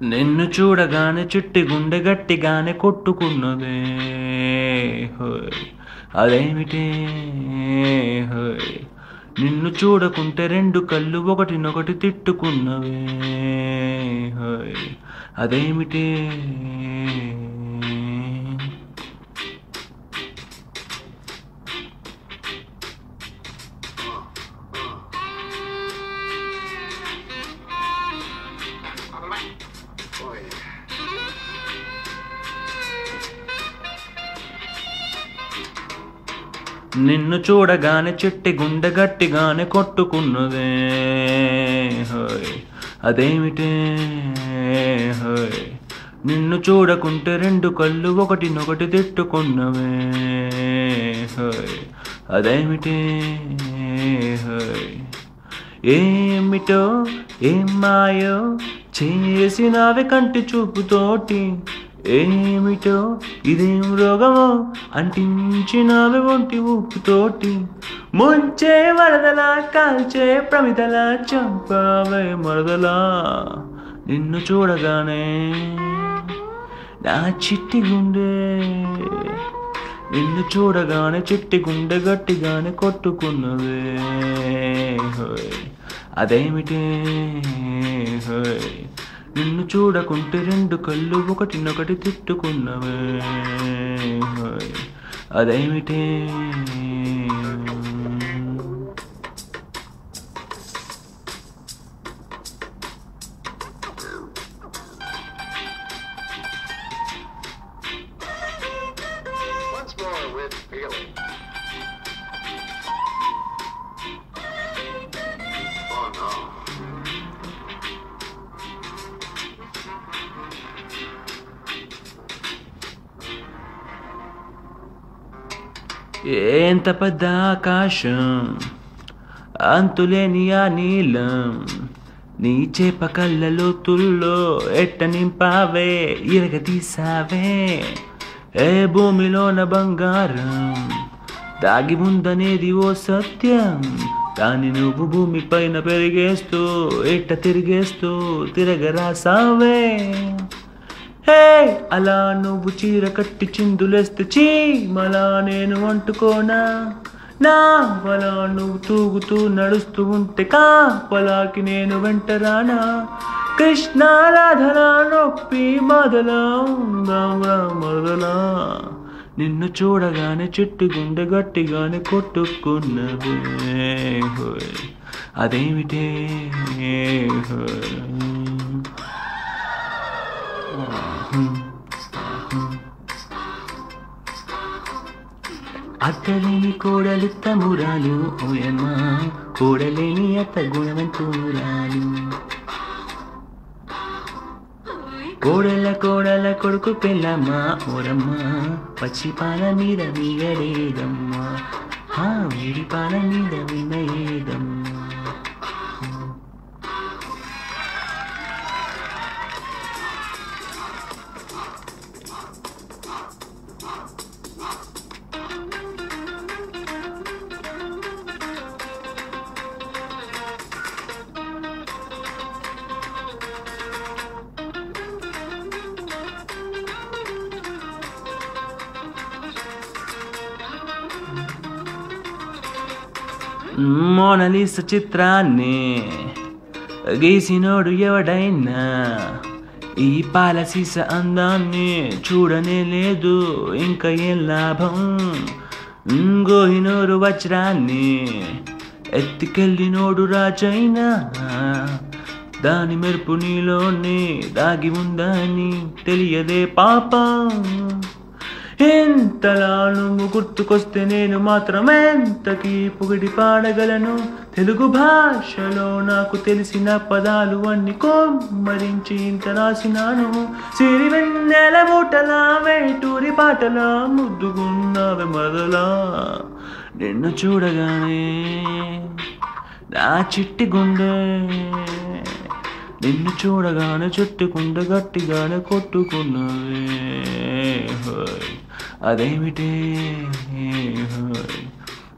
నిన్ను చూడగానే చిట్టి గుండె గట్టిగానే కొట్టుకున్నదే హోయ్ అదేమిటే హోయ్ నిన్ను చూడకుంటే రెండు కళ్ళు ఒకటినొకటి తిట్టుకున్నవే హోయ్ అదేమిటే నిన్ను చూడగానే చిట్టి గుండె గట్టిగానే కొట్టుకున్నదే హోయ్ అదేమిటే హోయ్ నిన్ను చూడకుంటే రెండు కళ్ళు ఒకటినొకటి తిట్టుకున్నవే హోయ్ అదేమిటే హోయ్ ఏమిటో ఏం మాయో చేసినావే కంటి చూపుతోటి ఏమిటో ఇదేం రోగమో అంటించినావే ఒంటి ఊపుతోటి ముంచే వరదలా కాల్చే ప్రమిదలా చంపావే మరదలా నిన్ను చూడగానే నా చిట్టి గుండె నిన్ను చూడగానే చిట్టి గుండె గట్టిగానే కొట్టుకున్నవే హోయ్ అదేమిటే హోయ్ నిన్ను చూడకుంటే రెండు కళ్ళు ఒకటినొకటి తిట్టుకున్నవే హోయ్ అదేమిటే ఎంత పెద్ద ఆకాశం అంతులేని ఆ నీలం నీ చేప కళ్ళలో తుల్లో ఎట్ట నింపావే ఇరగదీసావే ఏ భూమిలోన బంగారం దాగి ఉందనేది ఓ సత్యం దాన్ని నువ్వు భూమి పైన పెరిగేస్తూ ఎట్ట తిరిగేస్తూ తిరగరాసావే హే అలా నువ్వు చీర కట్టి చిందులేస్తే చీమలా నేను అంటుకోనా నా వలా నువ్వు తూగుతూ నడుస్తూ ఉంటే కాపలాకి నేను వెంటరానా కృష్ణ రాధలా నొప్పి మొదలా ఉందాంరా మొదలా నిన్ను చూడగానే చిట్టి గుండె గట్టిగానే కొట్టుకున్నదే హోయ్ అదేమిటే హోయ్ అత్తలేని కోడలు తమురాలు ఓయమ్మా కోడలేని అత్త గుణవంతురాలు కోడల కొడుకు పెళ్ళమ్మా ఓరమ్మా పచ్చి పాల మీద వీగలేదమ్మా వేడి పాల మీద వినయేదమ్మా మోనాలిసా చిత్రాన్ని గీసినోడు ఎవడైనా ఈ పాలసీస అందాన్ని చూడనే లేదు ఇంకా ఏం లాభం గోహినోరు వజ్రాన్ని ఎత్తికెళ్ళినోడు రాజైనా దాని మెరుపు నీలోనే దాగి ఉందని తెలియదే పాపం ఎంతలా నువ్వు గుర్తుకొస్తే నేను మాత్రం ఎంతకీ పొగిడి పాడగలను తెలుగు భాషలో నాకు తెలిసిన పదాలు అన్ని కొమ్మరించి ఇంత రాసినాను సిరి వెన్నెల మూటలా వేటూరి పాటలా ముద్దుగున్నావే మొదలా నిన్ను చూడగానే నా చిట్టి గుండె నిన్ను చూడగానే చిట్టి గుండె గట్టిగానే కొట్టుకున్నవే హోయ్ అదేమిటే హోయ్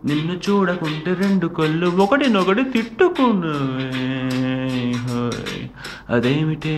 నిన్ను చూడకుంటే రెండు కళ్ళు ఒకటినొకటి తిట్టుకున్నవే హోయ్ అదేమిటే